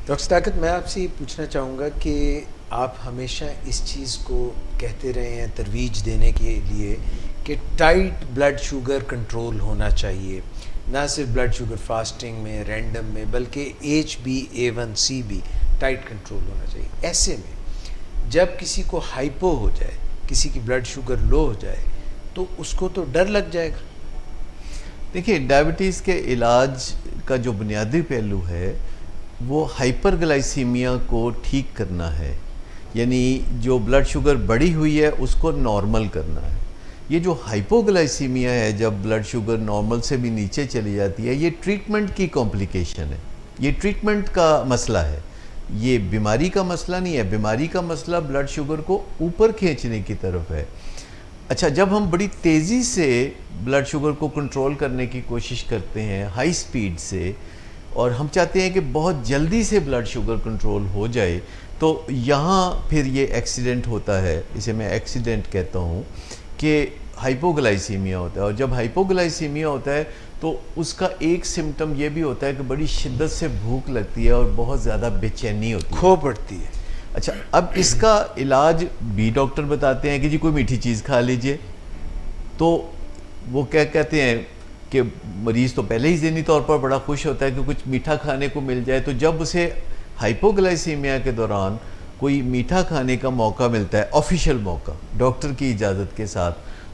Doctor ताकत, मैं आपसे ये पूछना चाहूँगा कि आप हमेशा इस चीज़ को कहते रहे हैं तरवीज देने के लिए कि टाइट ब्लड शुगर कंट्रोल होना चाहिए, ना सिर्फ ब्लड शुगर फास्टिंग में, रैंडम में, बल्कि HbA1c भी टाइट कंट्रोल होना चाहिए। ऐसे में जब किसी को हाइपो हो जाए, किसी की ब्लड शुगर लो हो जाए, तो उसको तो डर लग जाएगा। देखिए, डायबिटीज़ के इलाज का जो बुनियादी पहलू है वो हाइपरग्लाइसीमिया को ठीक करना है, यानी जो ब्लड शुगर बढ़ी हुई है उसको नॉर्मल करना है। ये जो हाइपोग्लाइसीमिया है, जब ब्लड शुगर नॉर्मल से भी नीचे चली जाती है, ये ट्रीटमेंट की कॉम्प्लिकेशन है, ये ट्रीटमेंट का मसला है, ये बीमारी का मसला नहीं है। बीमारी का मसला ब्लड शुगर को ऊपर खींचने की तरफ है। अच्छा, जब हम बड़ी तेज़ी से ब्लड शुगर को कंट्रोल करने की कोशिश करते हैं हाई स्पीड से, और हम चाहते हैं कि बहुत जल्दी से ब्लड शुगर कंट्रोल हो जाए, तो यहाँ फिर ये एक्सीडेंट होता है, इसे मैं एक्सीडेंट कहता हूँ, कि हाइपोग्लाइसीमिया होता है। और जब हाइपोग्लाइसीमिया होता है तो उसका एक सिम्टम ये भी होता है कि बड़ी शिद्दत से भूख लगती है और बहुत ज़्यादा बेचैनी होती है, खो पड़ती है। अच्छा, अब इसका इलाज भी डॉक्टर बताते हैं कि जी कोई मीठी चीज़ खा लीजिए। तो वो क्या कहते हैं कि मरीज़ तो पहले ही ज़हनी तौर पर बड़ा खुश होता है कि कुछ मीठा खाने को मिल जाए, तो जब उसे हाइपोग्लाइसीमिया के दौरान कोई मीठा खाने का मौका मिलता है, ऑफिशियल मौका डॉक्टर की इजाज़त के साथ,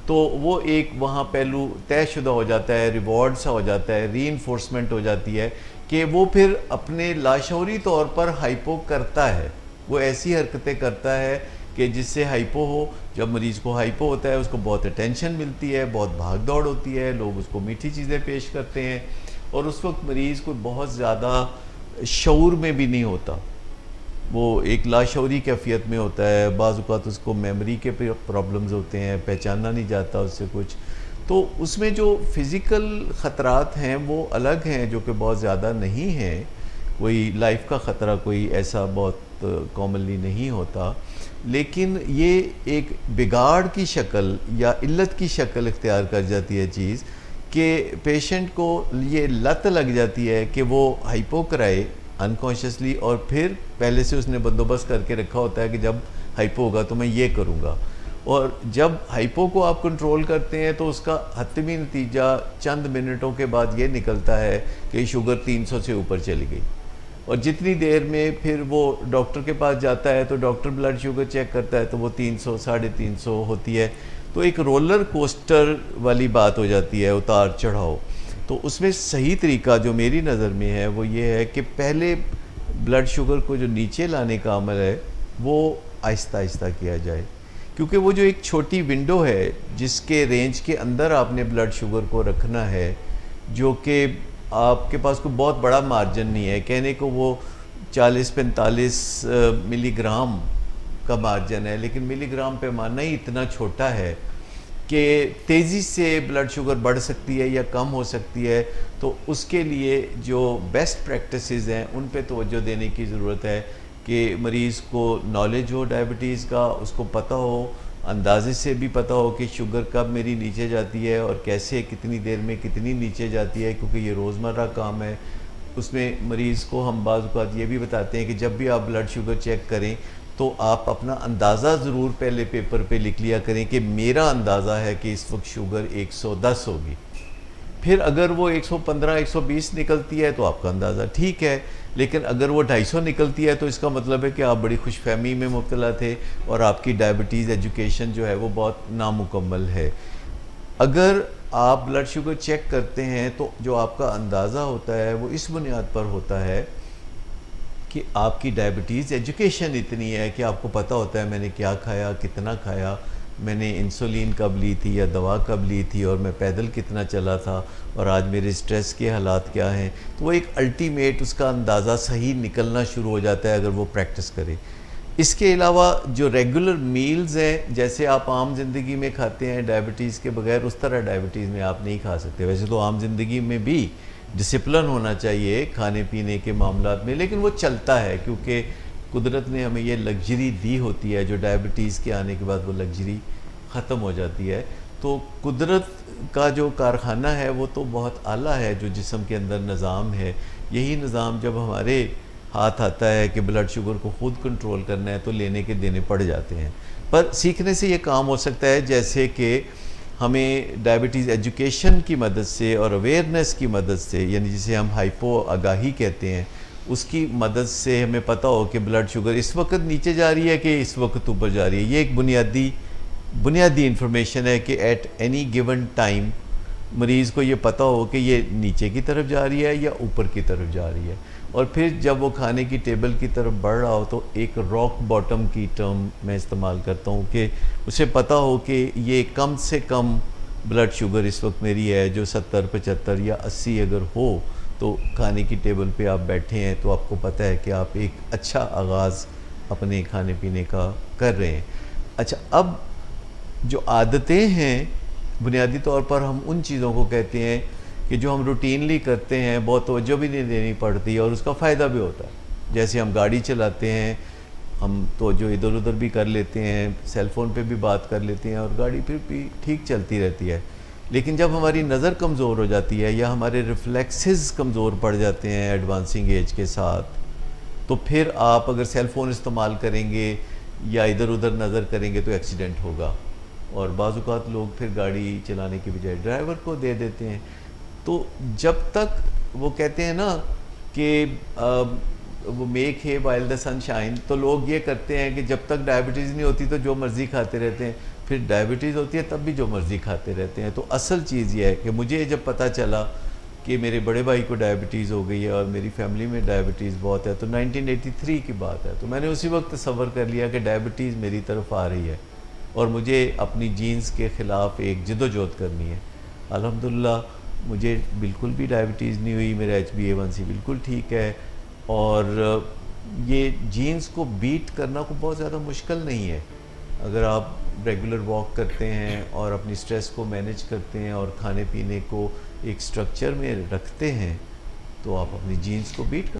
तो वो एक वहाँ पहलू तयशुदा हो जाता है, रिवॉर्ड सा हो जाता है, रीइंफोर्समेंट हो जाती है कि वो फिर अपने लाशऊरी तौर पर हाइपो करता है, वो ऐसी हरकतें करता है कि जिससे हाइपो हो। जब मरीज़ को हाइपो होता है उसको बहुत अटेंशन मिलती है, बहुत भाग दौड़ होती है, लोग उसको मीठी चीज़ें पेश करते हैं, और उस वक्त मरीज़ को बहुत ज़्यादा शऊर में भी नहीं होता, वो एक लाशऊरी कैफियत में होता है। बाज़ औक़ात उसको मेमोरी के प्रॉब्लम्स होते हैं, पहचाना नहीं जाता उससे कुछ। तो उसमें जो फ़िज़िकल ख़तरात हैं वो अलग हैं, जो कि बहुत ज़्यादा नहीं हैं, कोई लाइफ का ख़तरा कोई ऐसा बहुत कॉमनली नहीं होता, लेकिन ये एक बिगाड़ की शक्ल या इल्लत की शक्ल इख्तियार कर जाती है चीज़, कि पेशेंट को ये लत लग जाती है कि वो हाइपो कराए अनकॉन्शियसली, और फिर पहले से उसने बंदोबस्त करके रखा होता है कि जब हाइपो होगा तो मैं ये करूँगा। और जब हाइपो को आप कंट्रोल करते हैं तो उसका हतमी नतीजा चंद मिनटों के बाद ये निकलता है कि शुगर 300 से ऊपर चली गई, और जितनी देर में फिर वो डॉक्टर के पास जाता है तो डॉक्टर ब्लड शुगर चेक करता है तो वो 300 350 होती है। तो एक रोलर कोस्टर वाली बात हो जाती है, उतार चढ़ाव। तो उसमें सही तरीका जो मेरी नज़र में है वो ये है कि पहले ब्लड शुगर को जो नीचे लाने का अमल है वो आहिस्ता आहिस्ता किया जाए, क्योंकि वो जो एक छोटी विंडो है जिसके रेंज के अंदर आपने ब्लड शुगर को रखना है, जो कि आपके पास कोई बहुत बड़ा मार्जिन नहीं है, कहने को वो 40-45 मिलीग्राम का मार्जिन है, लेकिन मिलीग्राम पैमाना ही इतना छोटा है कि तेज़ी से ब्लड शुगर बढ़ सकती है या कम हो सकती है। तो उसके लिए जो बेस्ट प्रैक्टिसेस हैं उन पे तवज्जो देने की ज़रूरत है कि मरीज़ को नॉलेज हो डायबिटीज़ का, उसको पता हो, अंदाजे से भी पता हो कि शुगर कब मेरी नीचे जाती है और कैसे, कितनी देर में कितनी नीचे जाती है, क्योंकि ये रोज़मर्रा काम है। उसमें मरीज़ को हम बाज़ औक़ात ये भी बताते हैं कि जब भी आप ब्लड शुगर चेक करें तो आप अपना अंदाज़ा ज़रूर पहले पेपर पे लिख लिया करें कि मेरा अंदाज़ा है कि इस वक्त शुगर 110 होगी। फिर अगर वो 115-120 निकलती है तो आपका अंदाज़ा ठीक है, लेकिन अगर वो 250 निकलती है तो इसका मतलब है कि आप बड़ी खुशफहमी में मुब्तला थे और आपकी डायबिटीज़ एजुकेशन जो है वो बहुत नामुकम्मल है। अगर आप ब्लड शुगर चेक करते हैं तो जो आपका अंदाज़ा होता है वो इस बुनियाद पर होता है कि आपकी डायबिटीज़ एजुकेशन इतनी है कि आपको पता होता है मैंने क्या खाया, कितना खाया, मैंने इंसुलिन कब ली थी या दवा कब ली थी, और मैं पैदल कितना चला था, और आज मेरे स्ट्रेस के हालात क्या हैं। तो वो एक अल्टीमेट उसका अंदाज़ा सही निकलना शुरू हो जाता है अगर वो प्रैक्टिस करे। इसके अलावा जो रेगुलर मील्स हैं, जैसे आप आम ज़िंदगी में खाते हैं डायबिटीज़ के बगैर, उस तरह डायबिटीज़ में आप नहीं खा सकते। वैसे तो आम ज़िंदगी में भी डिसिप्लिन होना चाहिए खाने पीने के मामलात में, लेकिन वो चलता है क्योंकि कुदरत ने हमें ये लग्जरी दी होती है, जो डायबिटीज़ के आने के बाद वो लग्जरी ख़त्म हो जाती है। तो कुदरत का जो कारखाना है वो तो बहुत आला है, जो जिस्म के अंदर निज़ाम है, यही निज़ाम जब हमारे हाथ आता है कि ब्लड शुगर को खुद कंट्रोल करना है तो लेने के देने पड़ जाते हैं। पर सीखने से ये काम हो सकता है, जैसे कि हमें डायबिटीज़ एजुकेशन की मदद से और अवेयरनेस की मदद से, यानी जिसे हम हाइपो आगाही कहते हैं, उसकी मदद से हमें पता हो कि ब्लड शुगर इस वक्त नीचे जा रही है कि इस वक्त ऊपर जा रही है। ये एक बुनियादी इंफॉर्मेशन है कि एट एनी गिवन टाइम मरीज़ को ये पता हो कि ये नीचे की तरफ जा रही है या ऊपर की तरफ जा रही है। और फिर जब वो खाने की टेबल की तरफ बढ़ रहा हो तो एक रॉक बॉटम की टर्म मैं इस्तेमाल करता हूँ कि उसे पता हो कि ये कम से कम ब्लड शुगर इस वक्त मेरी है जो 70, 75 या 80 अगर हो तो खाने की टेबल पे आप बैठे हैं तो आपको पता है कि आप एक अच्छा आगाज़ अपने खाने पीने का कर रहे हैं। अच्छा, अब जो आदतें हैं बुनियादी तौर पर हम उन चीज़ों को कहते हैं कि जो हम रूटीनली करते हैं, बहुत तवज्जो भी नहीं देनी पड़ती और उसका फ़ायदा भी होता है। जैसे हम गाड़ी चलाते हैं, हम तो जो इधर उधर भी कर लेते हैं, सेल फ़ोन पे भी बात कर लेते हैं और गाड़ी फिर भी ठीक चलती रहती है। लेकिन जब हमारी नज़र कमज़ोर हो जाती है या हमारे रिफ्लेक्सेस कमज़ोर पड़ जाते हैं एडवांसिंग एज के साथ, तो फिर आप अगर सेल फ़ोन इस्तेमाल करेंगे या इधर उधर नज़र करेंगे तो एक्सीडेंट होगा। और बाज़ औक़ात लोग फिर गाड़ी चलाने की बजाय ड्राइवर को दे देते हैं। तो जब तक वो कहते हैं ना कि वो मेक है वाइल द सनशाइन, तो लोग ये करते हैं कि जब तक डायबिटीज़ नहीं होती तो जो मर्ज़ी खाते रहते हैं, फिर डायबिटीज़ होती है तब भी जो मर्ज़ी खाते रहते हैं। तो असल चीज़ ये है कि मुझे जब पता चला कि मेरे बड़े भाई को डायबिटीज़ हो गई है और मेरी फैमिली में डायबिटीज़ बहुत है, तो 1983 की बात है, तो मैंने उसी वक्त तसव्वुर कर लिया कि डायबिटीज़ मेरी तरफ आ रही है और मुझे अपनी जीन्स के ख़िलाफ़ एक जद्दोजहद करनी है। अल्हम्दुलिल्लाह मुझे बिल्कुल भी डायबिटीज़ नहीं हुई, मेरा HbA1c बिल्कुल ठीक है। और ये जीन्स को बीट करना को बहुत ज़्यादा मुश्किल नहीं है। अगर आप रेगुलर वॉक करते हैं और अपनी स्ट्रेस को मैनेज करते हैं और खाने पीने को एक स्ट्रक्चर में रखते हैं तो आप अपनी जीन्स को बीट कर